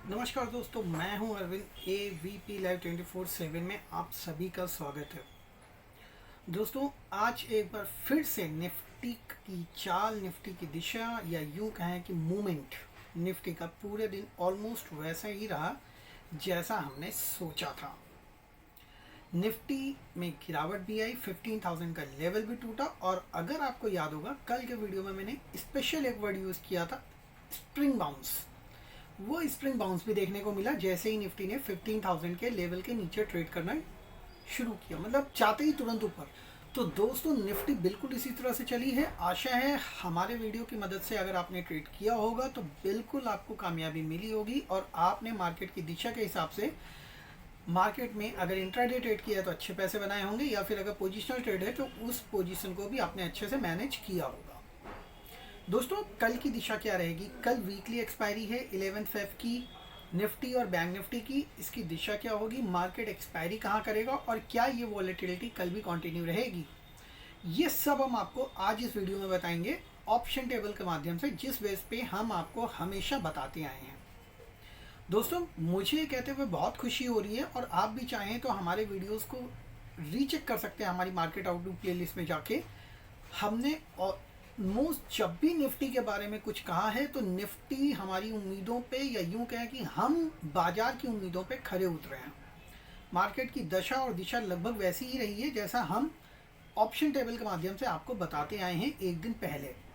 नमस्कार दोस्तों, मैं हूं अरविंद। AVP लाइव 24/7 में आप सभी का स्वागत है। दोस्तों, आज एक बार फिर से निफ्टी की चाल, निफ्टी की दिशा या यूं कहें कि मूवमेंट निफ्टी का पूरे दिन ऑलमोस्ट वैसा ही रहा जैसा हमने सोचा था। निफ्टी में गिरावट भी आई, 15,000 का लेवल भी टूटा। और अगर आपको याद होगा, कल के वीडियो में मैंने स्पेशल एक वर्ड यूज़ किया था, स्प्रिंग बाउंस। वो स्प्रिंग बाउंस भी देखने को मिला जैसे ही निफ्टी ने 15,000 के लेवल के नीचे ट्रेड करना शुरू किया, मतलब चाहते ही तुरंत ऊपर। तो दोस्तों, निफ्टी बिल्कुल इसी तरह से चली है। आशा है हमारे वीडियो की मदद से अगर आपने ट्रेड किया होगा तो बिल्कुल आपको कामयाबी मिली होगी और आपने मार्केट की दिशा के हिसाब से मार्केट में अगर इंट्राडे ट्रेड किया है तो अच्छे पैसे बनाए होंगे, या फिर अगर पोजिशनल ट्रेड है तो उस पोजिशन को भी आपने अच्छे से मैनेज किया होगा। दोस्तों, कल की दिशा क्या रहेगी? कल वीकली एक्सपायरी है 11 फेब की निफ्टी और बैंक निफ्टी की। इसकी दिशा क्या होगी? मार्केट एक्सपायरी कहाँ करेगा और क्या ये वॉलेटिलिटी कल भी कंटिन्यू रहेगी? ये सब हम आपको आज इस वीडियो में बताएंगे ऑप्शन टेबल के माध्यम से, जिस बेस पे हम आपको हमेशा बताते आए हैं। दोस्तों, मुझे कहते हुए बहुत खुशी हो रही है, और आप भी चाहें तो हमारे वीडियोस को रीचेक कर सकते हैं हमारी मार्केट आउटलुक प्लेलिस्ट में जाके। हमने ऑलमोस्ट जब भी निफ्टी के बारे में कुछ कहा है तो निफ्टी हमारी उम्मीदों पे, या यूं कहें कि हम बाजार की उम्मीदों पे खरे उतरे हैं। मार्केट की दशा और दिशा लगभग वैसी ही रही है जैसा हम ऑप्शन टेबल के माध्यम से आपको बताते आए हैं एक दिन पहले।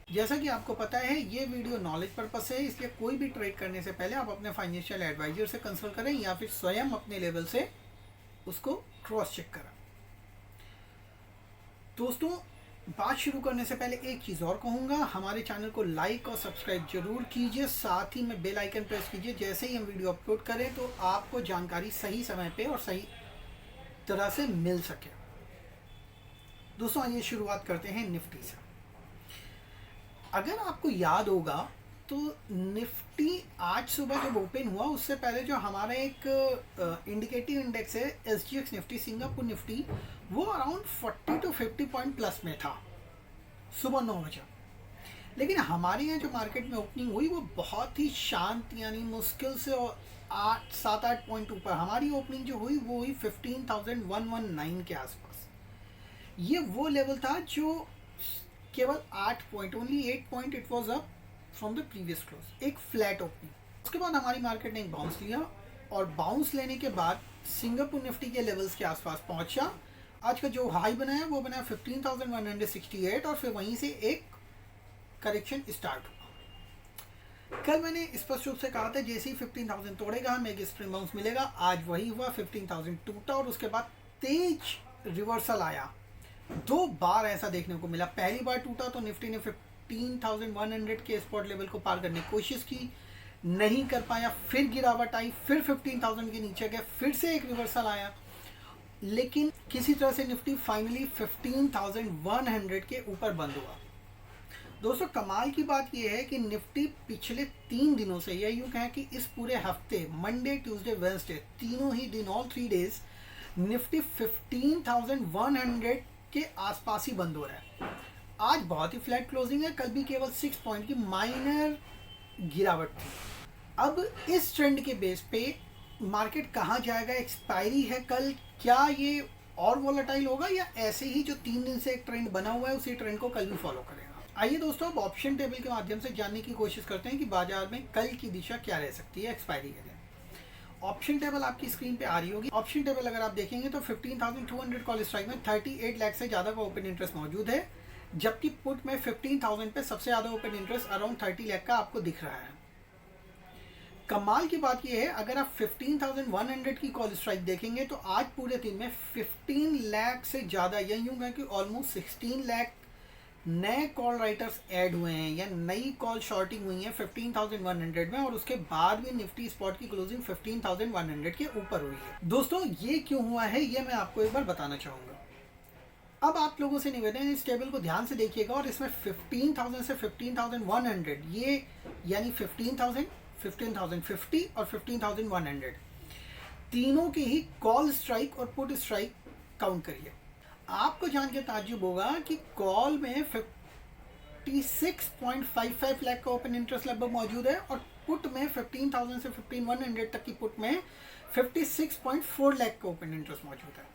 जैसा कि आपको पता है, ये वीडियो नॉलेज पर्पस से है, इसलिए कोई भी ट्रेड करने से पहले आप अपने फाइनेंशियल एडवाइजर से कंसल्ट करें या फिर स्वयं अपने लेवल से उसको क्रॉस चेक करें। दोस्तों, बात शुरू करने से पहले एक चीज़ और कहूँगा, हमारे चैनल को लाइक और सब्सक्राइब जरूर कीजिए, साथ ही में बेल आइकन प्रेस कीजिए। जैसे ही हम वीडियो अपलोड करें तो आपको जानकारी सही समय पे और सही तरह से मिल सके। दोस्तों, आइए शुरुआत करते हैं निफ्टी से। अगर आपको याद होगा तो निफ्टी आज सुबह जब ओपन हुआ उससे पहले जो हमारा एक इंडिकेटिव इंडेक्स है SGX निफ्टी, सिंगापुर निफ्टी, वो अराउंड 40 to 50 पॉइंट प्लस में था सुबह 9 बजे। लेकिन हमारे यहाँ जो मार्केट में ओपनिंग हुई वो बहुत ही शांत, यानी मुश्किल से 7-8 पॉइंट ऊपर। हमारी ओपनिंग जो हुई वो हुई 15,119 के आसपास। ये वो लेवल था जो केवल 8 point, only 8 point it was up from the previous close, एक फ्लैट ओपनिंग। उसके बाद हमारी मार्केट ने एक बाउंस लिया, और बाउंस लेने के बाद सिंगापुर निफ्टी के लेवल्स के आसपास पहुंचा। आज का जो हाई बनाया वो बनाया 15,168, और फिर वहीं से एक करेक्शन स्टार्ट हुआ। कल मैंने स्पष्ट रूप से कहा था जैसे ही 15,000 तोड़ेगा हमें एक स्प्रिंग बाउंस मिलेगा। आज वही हुआ, 15,000 टूटा और उसके बाद तेज रिवर्सल आया। 2 बार ऐसा देखने को मिला। पहली बार टूटा तो निफ्टी ने 15,100 के स्पॉट लेवल को पार करने की कोशिश की, नहीं कर पाया। फिर गिरावट आई, फिर 15,000 के नीचे गया, फिर से एक रिवर्सल आया, लेकिन किसी तरह से निफ्टी फाइनली 15,100 के ऊपर बंद हुआ। दोस्तों, कमाल की बात यह है कि निफ्टी पिछले 3 दिनों से, या यूँ कहें कि इस पूरे हफ्ते, मंडे, ट्यूसडे, वेडनेसडे, तीनों ही दिन, ऑल 3 डेज, निफ्टी 15,100 के आसपास ही बंद हो रहा है। आज बहुत ही फ्लैट क्लोजिंग है, कल भी केवल 6 पॉइंट की माइनर गिरावट थी। अब इस ट्रेंड के बेस पे मार्केट कहाँ जाएगा? एक्सपायरी है कल, क्या ये और वॉलेटाइल होगा या ऐसे ही जो 3 दिन से एक ट्रेंड बना हुआ है उसी ट्रेंड को कल भी फॉलो करेगा? आइए दोस्तों, अब ऑप्शन टेबल के माध्यम से जानने की कोशिश करते हैं कि बाजार में कल की दिशा क्या रह सकती है एक्सपायरी के दिन। ऑप्शन टेबल आपकी स्क्रीन पे आ रही होगी। ऑप्शन टेबल अगर आप देखेंगे तो 15,200 कॉल स्ट्राइक में 38 लाख से ज़्यादा का ओपन इंटरेस्ट मौजूद है, जबकि पुट में 15,000 पे सबसे ज़्यादा ओपन इंटरेस्ट अराउंड 30 लाख का आपको दिख रहा है। कमाल की बात यह है, अगर आप 15,100 की कॉल स्ट्राइक देखेंगे तो आज पूरे दिन में 15 लाख से ज़्यादा, या यूँ कहें कि ऑलमोस्ट 16 लाख नए कॉल राइटर्स ऐड हुए हैं, या नई कॉल शॉर्टिंग हुई है 15,100 में, और उसके बाद भी निफ्टी स्पॉट की क्लोजिंग 15,100 के ऊपर हुई है। दोस्तों, ये क्यों हुआ है ये मैं आपको एक बार बताना चाहूँगा। अब आप लोगों से निवेदन है, इस टेबल को ध्यान से देखिएगा, और इसमें 15,000 से 15,100, ये यानी 15,000, 15,050 और 15,100, तीनों की ही कॉल स्ट्राइक और पुट स्ट्राइक काउंट करिए। आपको जान के ताज्जुब होगा कि कॉल में 56.55 लाख का ओपन इंटरेस्ट लगभग मौजूद है, और पुट में 15,000 से 15,100 तक की पुट में 56.4 लाख का ओपन इंटरेस्ट मौजूद है।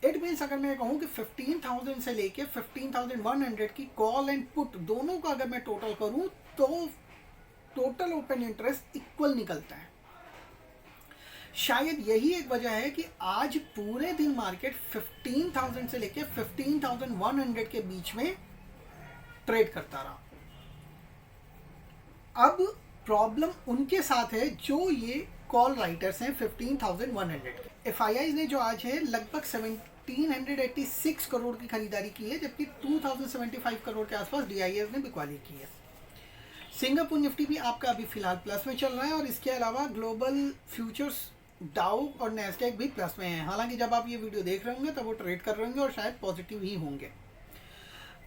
इट मीन्स अगर मैं कहूँ कि 15,000 से लेके 15,100 की कॉल एंड पुट दोनों का अगर मैं टोटल करूँ तो टोटल ओपन इंटरेस्ट इक्वल निकलता है। शायद यही एक वजह है कि आज पूरे दिन मार्केट 15,000 से लेके 15,100 के बीच में ट्रेड करता रहा। अब प्रॉब्लम उनके साथ है जो ये कॉल राइटर्स हैं 15,100 के। एफआईआई ने जो आज है लगभग 1786 करोड़ की खरीदारी की है, जबकि 2075 करोड़ के आसपास डीआईएस ने बिकवाली की है। सिंगापुर निफ्टी भी आपका अभी फिलहाल प्लस में चल रहा है और इसके अलावा ग्लोबल फ्यूचर्स डाउ और नैस्डैक भी प्लस में है। हालांकि जब आप ये वीडियो देख रहे होंगे तब वो ट्रेड कर रहे होंगे और शायद पॉजिटिव ही होंगे।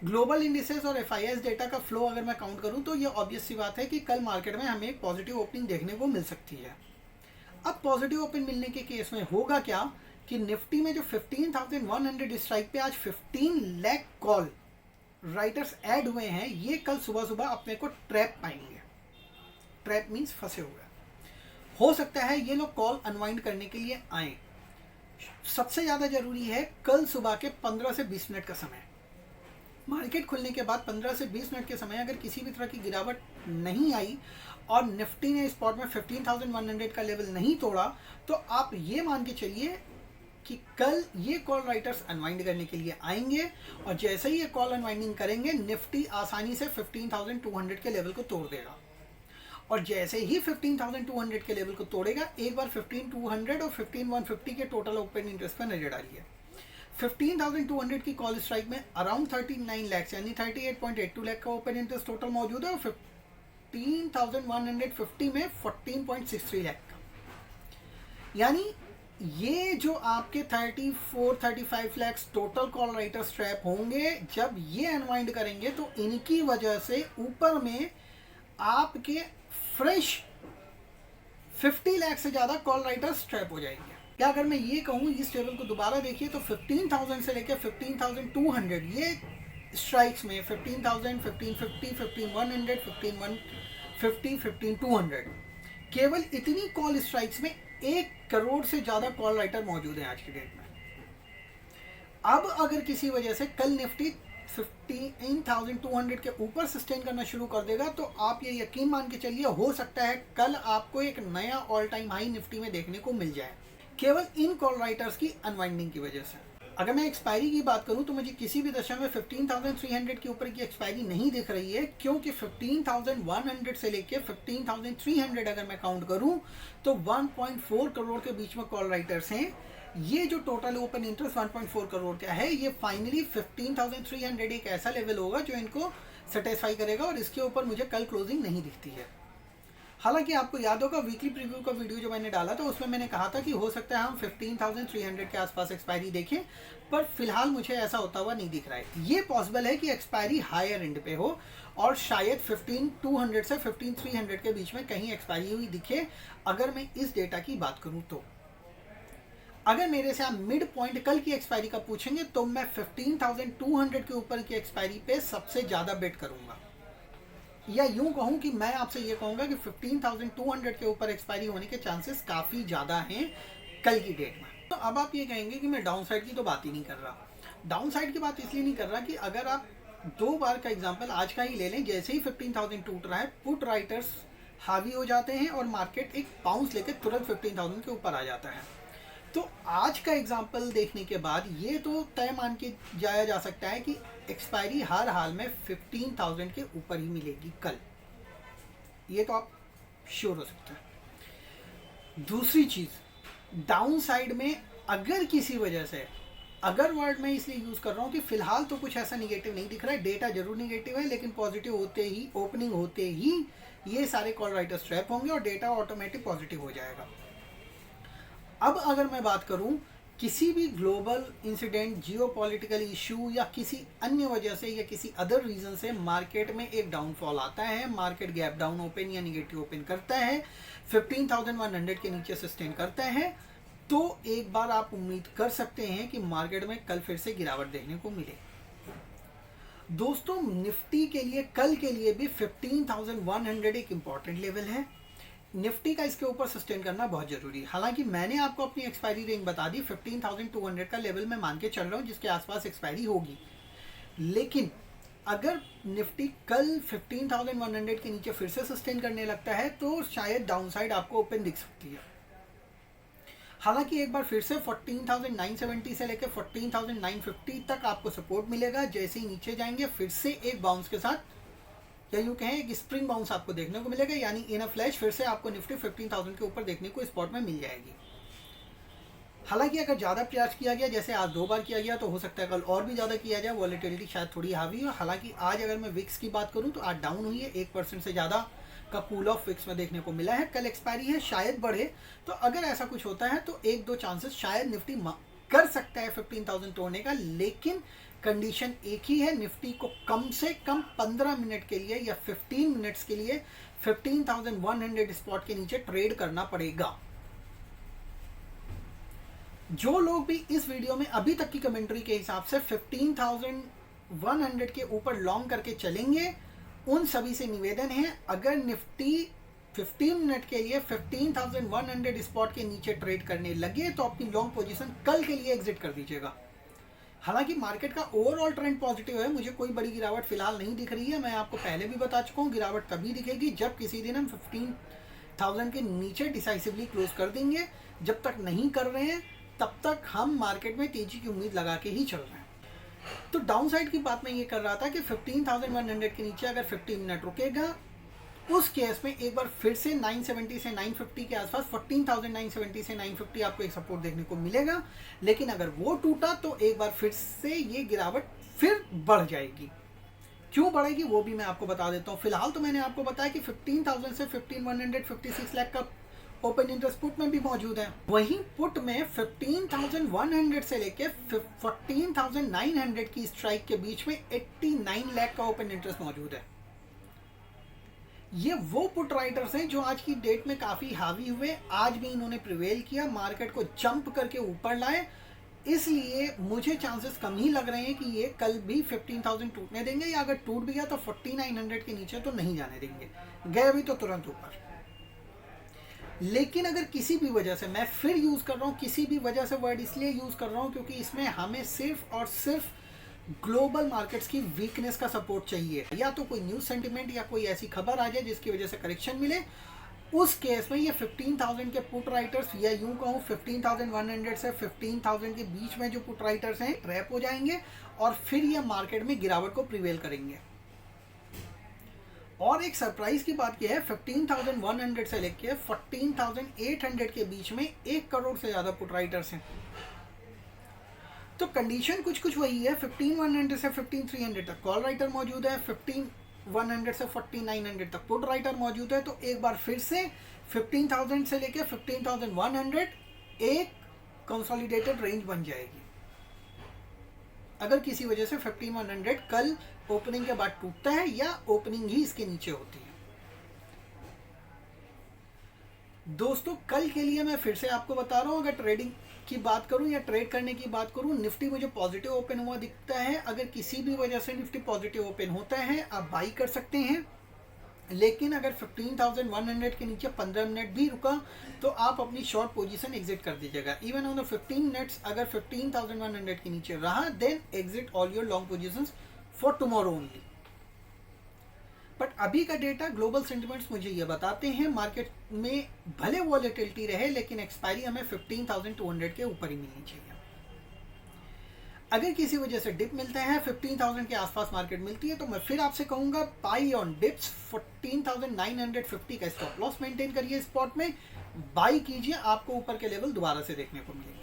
ग्लोबल इंडिसेस और एफआईआई डेटा का फ्लो अगर मैं काउंट करूं तो ये ऑब्वियस सी बात है कि कल मार्केट में हमें एक पॉजिटिव ओपनिंग देखने को मिल सकती है। अब पॉजिटिव ओपन मिलने के केस में होगा क्या कि निफ्टी में जो 15,100 स्ट्राइक पे आज 15 लाख कॉल राइटर्स ऐड हुए हैं, ये कल सुबह सुबह अपने को ट्रैप पाएंगे। ट्रैप मीन्स फंसे हुए। हो सकता है ये लोग कॉल अनवाइंड करने के लिए आए। सबसे ज़्यादा जरूरी है कल सुबह के 15 से 20 मिनट का समय। मार्केट खुलने के बाद 15 से 20 मिनट के समय अगर किसी भी तरह की गिरावट नहीं आई और निफ्टी ने स्पॉट में 15,100 का लेवल नहीं तोड़ा तो आप ये मान के चलिए कि कल ये कॉल राइटर्स अनवाइंड करने के लिए आएंगे और जैसे ही ये कॉल अनवाइंडिंग करेंगे निफ्टी आसानी से 15,200 के लेवल को तोड़ देगा। और जैसे ही 15,200 के लेवल को तोड़ेगा एक बार 15,200 और 15,150 के टोटल ओपन इंटरेस्ट पर नजर डालिए। 15,200 की कॉल स्ट्राइक में अराउंड 39 लाख यानी 38.82 लाख का ओपन इंटरेस्ट टोटल मौजूद है और 15,150 में 14.63 लाख का। यानी ये जो आपके 34-35 lakh total call writer strap होंगे, जब ये अनवाइंड करेंगे तो इनकी वजह से ऊपर में आपके फ्रेश 50 लाख से ज़्यादा कॉल राइटर स्ट्रैप हो जाएंगे। क्या अगर मैं ये कहूँ इस टेबल को दोबारा देखिए तो 15,000 से लेकर 15,200 ये स्ट्राइक्स में 15,000, 1550, 15,100, 15,150, 15,200 केवल इतनी कॉल स्ट्राइक्स में 1 करोड़ से ज़्यादा कॉल राइटर मौजूद हैं आज की डेट में। अब अगर किसी वजह से कल निफ्टी 15,200 के ऊपर सस्टेन करना शुरू कर देगा तो आप ये यकीन मान के चलिए हो सकता है कल आपको एक नया ऑल टाइम हाई निफ्टी में देखने को मिल जाए, केवल इन कॉल राइटर्स की अनवाइंडिंग की वजह से। अगर मैं एक्सपायरी की बात करूं तो मुझे किसी भी दशा में 15,300 के ऊपर की एक्सपायरी नहीं दिख रही है, क्योंकि 15,100 से लेके 15,300 अगर मैं काउंट करूं तो 1.4 करोड़ के बीच में कॉल राइटर्स हैं। ये जो टोटल ओपन इंटरेस्ट 1.4 करोड़ का है, ये फाइनली 15,300 एक ऐसा लेवल होगा जो इनको सेटिस्फाई करेगा और इसके ऊपर मुझे कल क्लोजिंग नहीं दिखती है। हालांकि आपको याद होगा वीकली प्रीव्यू का वीडियो जो मैंने डाला था उसमें मैंने कहा था कि हो सकता है हम 15,300 के आसपास एक्सपायरी देखें, पर फिलहाल मुझे ऐसा होता हुआ नहीं दिख रहा है। ये पॉसिबल है कि एक्सपायरी हायर एंड पे हो और शायद 15,200 से 15,300 के बीच में कहीं एक्सपायरी हुई दिखे अगर मैं इस डेटा की बात करूं तो। अगर मेरे से आप मिड पॉइंट कल की एक्सपायरी का पूछेंगे तो मैं 15,200 के ऊपर की एक्सपायरी पे सबसे ज़्यादा बेट करूंगा, या यूं कहूं कि मैं आपसे ये कहूंगा कि 15,200 के ऊपर एक्सपायरी होने के चांसेस काफ़ी ज़्यादा हैं कल की डेट में। तो अब आप ये कहेंगे कि मैं डाउन साइड की तो बात ही नहीं कर रहा। डाउन साइड की बात इसलिए नहीं कर रहा कि अगर आप 2 बार का एग्जाम्पल आज का ही ले लें, जैसे ही 15,000 टूट रहा है पुट राइटर्स हावी हो जाते हैं और मार्केट एक बाउंस लेकर तुरंत 15,000 के ऊपर आ जाता है। तो आज का एग्जाम्पल देखने के बाद ये तो तय मान के जाया जा सकता है कि एक्सपायरी हर हाल में 15,000 के ऊपर ही मिलेगी कल, ये तो आप श्योर हो सकते हैं। दूसरी चीज़ डाउन साइड में अगर किसी वजह से, अगर वर्ड में इसलिए यूज़ कर रहा हूँ कि फिलहाल तो कुछ ऐसा निगेटिव नहीं दिख रहा है, डेटा जरूर निगेटिव है लेकिन पॉजिटिव होते ही, ओपनिंग होते ही ये सारे कॉल राइटर्स ट्रैप होंगे और डेटा ऑटोमेटिक पॉजिटिव हो जाएगा। अब अगर मैं बात करूं किसी भी ग्लोबल इंसिडेंट, जियोपॉलिटिकल इशू या किसी अन्य वजह से या किसी अदर रीज़न से मार्केट में एक डाउनफॉल आता है, मार्केट गैप डाउन ओपन या निगेटिव ओपन करता है, 15,100 के नीचे सस्टेन करता है, तो एक बार आप उम्मीद कर सकते हैं कि मार्केट में कल फिर से गिरावट देखने को मिले। दोस्तों निफ्टी के लिए कल के लिए भी 15,100 एक इम्पॉर्टेंट लेवल है। निफ्टी का इसके ऊपर सस्टेन करना बहुत जरूरी है। हालांकि मैंने आपको अपनी एक्सपायरी रेंज बता दी, 15,200 का लेवल मैं मान के चल रहा हूँ जिसके आसपास एक्सपायरी होगी। लेकिन अगर निफ्टी कल 15,100 के नीचे फिर से सस्टेन करने लगता है तो शायद डाउनसाइड आपको ओपन दिख सकती है। हालांकि एक बार फिर से 14,970 से लेकर 14,950 तक आपको सपोर्ट मिलेगा। जैसे ही नीचे जाएंगे फिर से एक बाउंस के साथ, या यूँ कहें एक स्प्रिंग बाउंस आपको देखने को मिलेगा, यानी इन अ फ्लैश फिर से आपको निफ्टी 15,000 के ऊपर देखने को स्पॉट में मिल जाएगी। हालांकि अगर ज़्यादा प्रयास किया गया, जैसे आज 2 बार किया गया, तो हो सकता है कल और भी ज़्यादा किया जाए, वॉलेटिलिटी शायद थोड़ी हावी हो। हालांकि आज अगर मैं विक्स की बात करूं तो आज डाउन हुई है, 1% से ज़्यादा का कूल ऑफ विक्स में देखने को मिला है। कल एक्सपायरी है, शायद बढ़े, तो अगर ऐसा कुछ होता है तो 1-2 चांसेस शायद निफ्टी कर सकता है 15,000 तोड़ने का। लेकिन कंडीशन एक ही है, निफ्टी को कम से कम 15 मिनट के लिए या 15 मिनट्स के लिए 15,100 स्पॉट के नीचे ट्रेड करना पड़ेगा। जो लोग भी इस वीडियो में अभी तक की कमेंट्री के हिसाब से 15,100 के ऊपर लॉन्ग करके चलेंगे, उन सभी से निवेदन है, अगर निफ्टी 15 मिनट के लिए 15,100 स्पॉट के नीचे ट्रेड करने लगे तो अपनी लॉन्ग पोजीशन कल के लिए एग्जिट कर दीजिएगा। हालांकि मार्केट का ओवरऑल ट्रेंड पॉजिटिव है, मुझे कोई बड़ी गिरावट फिलहाल नहीं दिख रही है। मैं आपको पहले भी बता चुका हूँ, गिरावट तभी दिखेगी जब किसी दिन हम 15,000 के नीचे डिसाइसिवली क्लोज कर देंगे। जब तक नहीं कर रहे हैं तब तक हम मार्केट में तेजी की उम्मीद लगा के ही चल रहे हैं। तो डाउन साइड की बात मैं ये कर रहा था कि 15,100 के नीचे अगर 15 मिनट रुकेगा, उस केस में एक बार फिर से 970 से 950 के आसपास 14,970 से 950 आपको एक सपोर्ट देखने को मिलेगा। लेकिन अगर वो टूटा तो एक बार फिर से ये गिरावट फिर बढ़ जाएगी। क्यों बढ़ेगी वो भी मैं आपको बता देता हूँ। फिलहाल तो मैंने आपको बताया कि 15,000 से 15,100 56 लाख का ओपन इंटरेस्ट पुट में भी मौजूद है। वहीं पुट में 15,100 से लेके 14,900 की स्ट्राइक के बीच में 89 लाख का ओपन इंटरेस्ट मौजूद है। ये वो पुट राइटर्स हैं जो आज की डेट में काफी हावी हुए, आज भी इन्होंने प्रिवेल किया, मार्केट को जंप करके ऊपर लाए। इसलिए मुझे चांसेस कम ही लग रहे हैं कि ये कल भी 15,000 टूटने देंगे, या अगर टूट भी गया तो 4900 के नीचे तो नहीं जाने देंगे, गए भी तो तुरंत ऊपर। लेकिन अगर किसी भी वजह से, मैं फिर यूज कर रहा हूँ किसी भी वजह से वर्ड इसलिए यूज कर रहा हूँ क्योंकि इसमें हमें सिर्फ और सिर्फ ग्लोबल मार्केट्स की वीकनेस का सपोर्ट चाहिए, या तो कोई न्यूज सेंटिमेंट या कोई ऐसी खबर आ जाए जिसकी वजह से करेक्शन मिले। उस केस में ये 15,000 के पुट राइटर्स, या यूं कहूँ 15,100 से 15,000 के बीच में जो पुट राइटर्स हैं, ट्रैप हो जाएंगे और फिर ये मार्केट में गिरावट को प्रिवेल करेंगे। और एक सरप्राइज की बात यह है, 15,100 से लेकर 14,800 के बीच में 1 करोड़ से ज्यादा पुट राइटर्स हैं। तो कंडीशन कुछ कुछ वही है। 15,100 से 15,300 तक कॉल राइटर मौजूद है, 15,100 से 4900 तक पुट राइटर मौजूद है। तो एक बार फिर से 15,000 से लेकर 15,100 एक कंसोलिडेटेड रेंज बन जाएगी। अगर किसी वजह से 15,100 कल ओपनिंग के बाद टूटता है या ओपनिंग ही इसके नीचे होती है। दोस्तों कल के लिए मैं फिर से आपको बता रहा हूँ, अगर ट्रेडिंग की बात करूं या ट्रेड करने की बात करूं, निफ्टी मुझे पॉजिटिव ओपन हुआ दिखता है। अगर किसी भी वजह से निफ्टी पॉजिटिव ओपन होता है आप बाई कर सकते हैं। लेकिन अगर 15,100 के नीचे 15 मिनट भी रुका तो आप अपनी शॉर्ट पोजीशन एग्जिट कर दीजिएगा। इवन ऑन द 15 मिनट्स अगर 15,100 के नीचे रहा, then exit all your long positions for tomorrow only. But अभी का डेटा, ग्लोबल सेंटिमेंट्स मुझे ये बताते हैं मार्केट में भले वॉलेटिलिटी रहे लेकिन एक्सपायरी हमें 15,200 के ऊपर ही मिलनी चाहिए। अगर किसी वजह से डिप मिलता है, 15,000 के आसपास मार्केट मिलती है, तो मैं फिर आपसे कहूंगा बाई ऑन डिप्स। 14,950 का स्टॉप लॉस मेंटेन करिए, स्पॉट में बाई कीजिए, आपको ऊपर के लेवल दोबारा से देखने को मिलेंगे।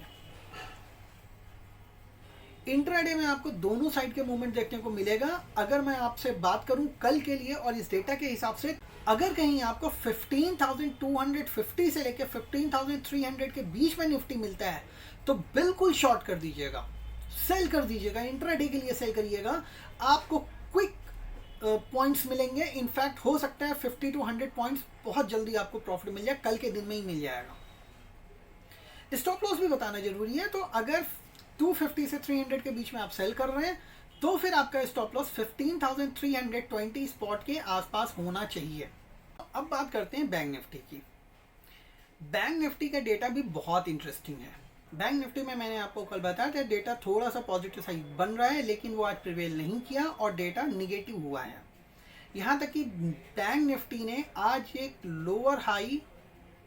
इंट्राडे में आपको दोनों साइड के मूवमेंट देखने को मिलेगा। अगर मैं आपसे बात करूं कल के लिए और इस डेटा के हिसाब से, अगर कहीं आपको 15,250 से लेकर 15,300 के बीच में निफ्टी मिलता है तो बिल्कुल शॉर्ट कर दीजिएगा, सेल कर दीजिएगा, इंट्राडे के लिए सेल करिएगा। आपको क्विक पॉइंट्स मिलेंगे। इनफैक्ट हो सकता है 50 to 100 पॉइंट्स बहुत जल्दी आपको प्रॉफिट मिल जाए, कल के दिन में ही मिल जाएगा। स्टॉप लॉस भी बताना जरूरी है। तो अगर 250 से 300 के बीच में आप सेल कर रहे हैं तो फिर आपका स्टॉप लॉस 15,320 स्पॉट के आसपास होना चाहिए। अब बात करते हैं बैंक निफ्टी की। बैंक निफ्टी का डेटा भी बहुत इंटरेस्टिंग है। बैंक निफ्टी में मैंने आपको कल बताया था डेटा थोड़ा सा पॉजिटिव साइड बन रहा है, लेकिन वो आज प्रिवेल नहीं किया और डेटा निगेटिव हुआ है। यहाँ तक कि बैंक निफ्टी ने आज एक लोअर हाई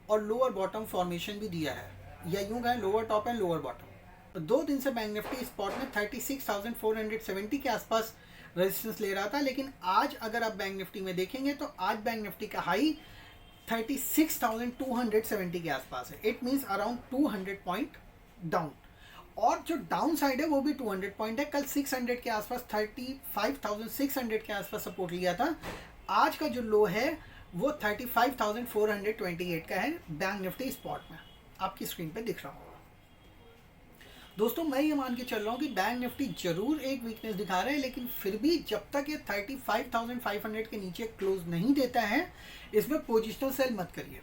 और लोअर बॉटम फॉर्मेशन भी दिया है, या यूं कहें lower top and lower bottom. तो 2 दिन से बैंक निफ्टी स्पॉट में 36,470 के आसपास रेजिस्टेंस ले रहा था, लेकिन आज अगर आप बैंक निफ्टी में देखेंगे तो आज बैंक निफ्टी का हाई 36,270 के आसपास है। It means around 200 point down, और जो डाउन साइड है वो भी 200 पॉइंट है। कल 600 के आसपास 35,600 के आसपास सपोर्ट लिया था। आज का जो लो है वो 35,428 का है बैंक निफ्टी स्पॉट में, आपकी स्क्रीन पे दिख रहा होगा। दोस्तों मैं ये मान के चल रहा हूँ कि बैंक निफ्टी जरूर एक वीकनेस दिखा रहा है, लेकिन फिर भी जब तक ये 35,500 के नीचे क्लोज नहीं देता है, इसमें पोजिशनल सेल मत करिए।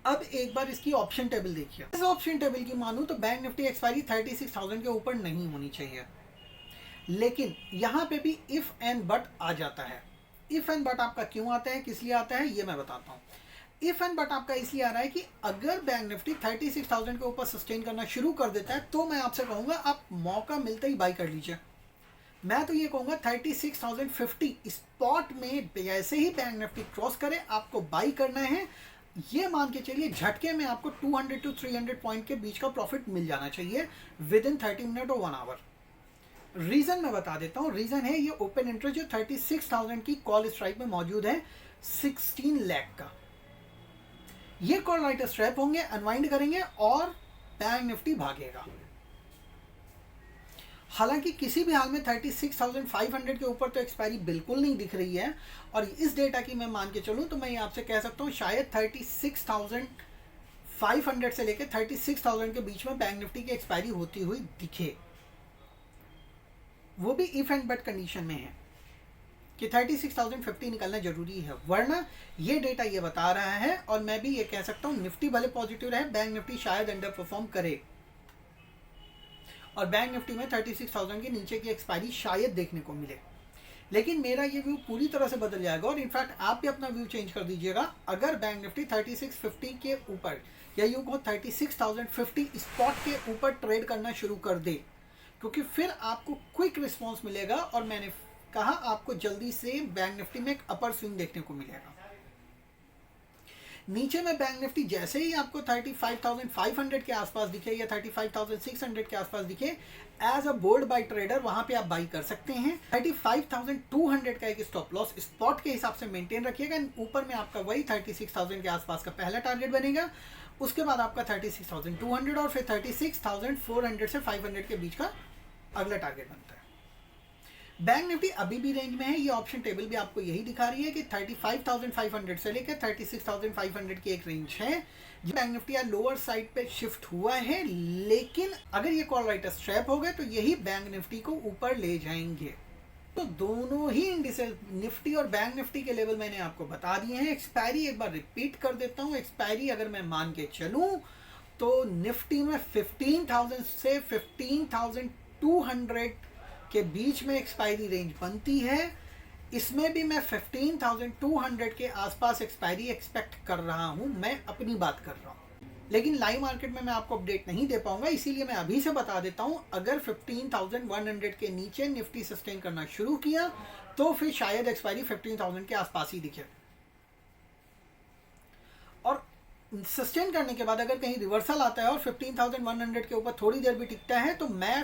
अब एक बार इसकी ऑप्शन टेबल देखिए। इस ऑप्शन टेबल की मानूं तो बैंक निफ्टी एक्सपायरी 36,000 के ऊपर नहीं होनी चाहिए, लेकिन यहाँ पे भी इफ एंड बट आ जाता है। इफ एंड बट आपका क्यों आता है, किस लिए आता है, ये मैं बताता हूँ। इफ एंड बट आपका इसलिए आ रहा है कि अगर बैंक निफ्टी 36,000 के ऊपर सस्टेन करना शुरू कर देता है तो मैं आपसे कहूंगा आप मौका मिलते ही बाई कर लीजिए। मैं तो ये कहूंगा 36,050 स्पॉट में जैसे ही बैंक निफ्टी क्रॉस करे आपको बाई करना है। ये मान के चलिए झटके में आपको 200 to 300 पॉइंट के बीच का प्रॉफिट मिल जाना चाहिए विद इन 30 मिनट और 1 आवर। रीजन मैं बता देता हूँ। रीजन है ये ओपन इंटरेस्ट जो 36,000 की कॉल स्ट्राइक में मौजूद है 16 लाख का। ये कॉल राइटर स्ट्रैप होंगे, अनवाइंड करेंगे और बैंक निफ्टी भागेगा। हालांकि किसी भी हाल में 36,500 के ऊपर तो एक्सपायरी बिल्कुल नहीं दिख रही है, और इस डेटा की मैं मान के चलूं तो मैं आपसे कह सकता हूं शायद 36,500 से लेकर 36,000 के बीच में बैंक निफ्टी की एक्सपायरी होती हुई दिखे, वो भी इफ एंड बट कंडीशन में है कि 36,050 निकलना जरूरी है, वरना ये डेटा ये बता रहा है। और मैं भी ये कह सकता हूँ निफ्टी भले पॉजिटिव रहे, बैंक निफ्टी शायद अंडर परफॉर्म करे और बैंक निफ्टी में 36,000 के नीचे की एक्सपायरी शायद देखने को मिले। लेकिन मेरा ये व्यू पूरी तरह से बदल जाएगा, और इनफैक्ट आप भी अपना व्यू चेंज कर दीजिएगा अगर बैंक निफ्टी 3650 के ऊपर, या यूँ कहो 36,050 स्पॉट के ऊपर ट्रेड करना शुरू कर दे, क्योंकि फिर आपको क्विक रिस्पॉन्स मिलेगा और मैंने कहा आपको जल्दी से बैंक निफ्टी में एक अपर स्विंग देखने को मिलेगा। नीचे में बैंक निफ्टी जैसे ही आपको 35,500 के आसपास दिखे या 35,600 के आसपास दिखे, as a bold buy trader वहां पे आप बाई कर सकते हैं। 35,200 का एक स्टॉप लॉस स्पॉट के हिसाब से मेंटेन रखिएगा। ऊपर में आपका वही 36,000 के आसपास का पहला टारगेट बनेगा, उसके बाद आपका 36,200 और फिर 36,400 से 500 के बीच का अगला टारगेट बनता है। बैंक निफ्टी अभी भी रेंज में है। ये ऑप्शन टेबल भी आपको यही दिखा रही है कि 35,500 से लेकर 36,500 की एक रेंज है। बैंक निफ्टी आज लोअर साइड पे शिफ्ट हुआ है, लेकिन अगर ये कॉल राइटर स्ट्रैप हो गए तो यही बैंक निफ्टी को ऊपर ले जाएंगे। तो दोनों ही इंडिसेस निफ्टी और बैंक निफ्टी के लेवल मैंने आपको बता दिए हैं। एक्सपायरी एक बार रिपीट कर देता हूँ। एक्सपायरी अगर मैं मान के चलूँ तो निफ्टी में 15,000 से 15,200 के बीच में एक्सपायरी रेंज बनती है। इसमें भी मैं 15,200 के आसपास एक्सपायरी एक्सपेक्ट कर रहा हूं। मैं अपनी बात कर रहा हूं, लेकिन लाइव मार्केट में मैं आपको अपडेट नहीं दे पाऊंगा, इसीलिए मैं अभी से बता देता हूं। अगर 15,100 के नीचे निफ्टी सस्टेन करना शुरू किया तो फिर शायद एक्सपायरी 15,000 के आसपास ही दिखे, और सस्टेन करने के बाद अगर कहीं रिवर्सल आता है और 15,100 के ऊपर थोड़ी देर भी टिकता है तो मैं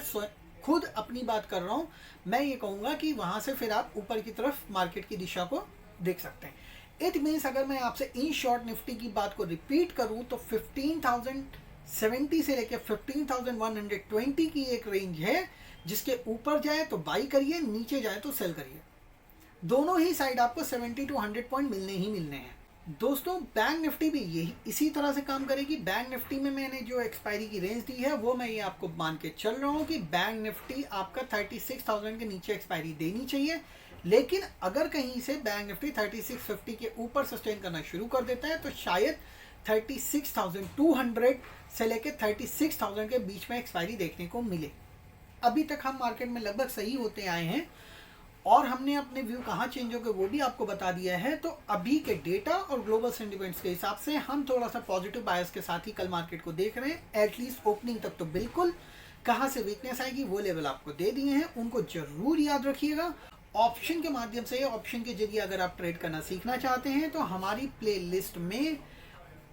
खुद अपनी बात कर रहा हूं, मैं ये कहूंगा कि वहां से फिर आप ऊपर की तरफ मार्केट की दिशा को देख सकते हैं। इट मीन्स अगर मैं आपसे इन शॉर्ट निफ्टी की बात को रिपीट करूं तो 15,070 से लेकर 15,120 की एक रेंज है, जिसके ऊपर जाए तो बाई करिए, नीचे जाए तो सेल करिए। दोनों ही साइड आपको 70 to 100 पॉइंट मिलने ही मिलने हैं। दोस्तों बैंक निफ्टी भी यही इसी तरह से काम करेगी। बैंक निफ्टी में मैंने जो एक्सपायरी की रेंज दी है वो मैं ये आपको मान के चल रहा हूँ कि बैंक निफ्टी आपका 36,000 के नीचे एक्सपायरी देनी चाहिए। लेकिन अगर कहीं से बैंक निफ्टी 3650 के ऊपर सस्टेन करना शुरू कर देता है तो शायद 36,200 से लेकर 36,000 के बीच में एक्सपायरी देखने को मिले। अभी तक हम मार्केट में लगभग सही होते आए हैं और हमने अपने व्यू कहाँ चेंज हो गए वो भी आपको बता दिया है। तो अभी के डेटा और ग्लोबल सेंटिमेंट्स के हिसाब से हम थोड़ा सा पॉजिटिव बायस के साथ ही कल मार्केट को देख रहे हैं। एटलीस्ट ओपनिंग तक तो बिल्कुल, कहाँ से वीकनेस आएगी वो लेवल आपको दे दिए हैं, उनको जरूर याद रखिएगा। ऑप्शन के माध्यम से, ऑप्शन के जरिए अगर आप ट्रेड करना सीखना चाहते हैं तो हमारी प्ले लिस्ट में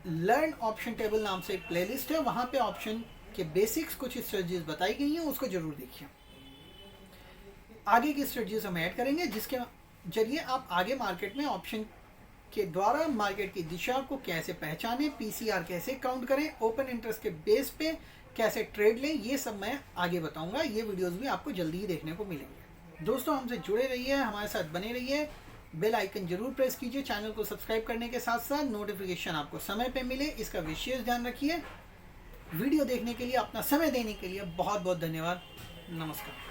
लर्न ऑप्शन टेबल नाम से एक प्ले लिस्ट है, वहाँ पे ऑप्शन के बेसिक्स कुछ स्ट्रेटजीज बताई गई हैं, उसको जरूर देखिए। आगे की स्ट्रेटजीज हम ऐड करेंगे जिसके जरिए आप आगे मार्केट में ऑप्शन के द्वारा मार्केट की दिशा को कैसे पहचाने, पीसीआर कैसे काउंट करें, ओपन इंटरेस्ट के बेस पे कैसे ट्रेड लें, ये सब मैं आगे बताऊंगा। ये वीडियोस भी आपको जल्दी ही देखने को मिलेंगे। दोस्तों हमसे जुड़े रहिए, हमारे साथ बने रहिए, बेल आइकन जरूर प्रेस कीजिए। चैनल को सब्सक्राइब करने के साथ साथ नोटिफिकेशन आपको समय पे मिले, इसका विशेष ध्यान रखिए। वीडियो देखने के लिए, अपना समय देने के लिए बहुत बहुत धन्यवाद। नमस्कार।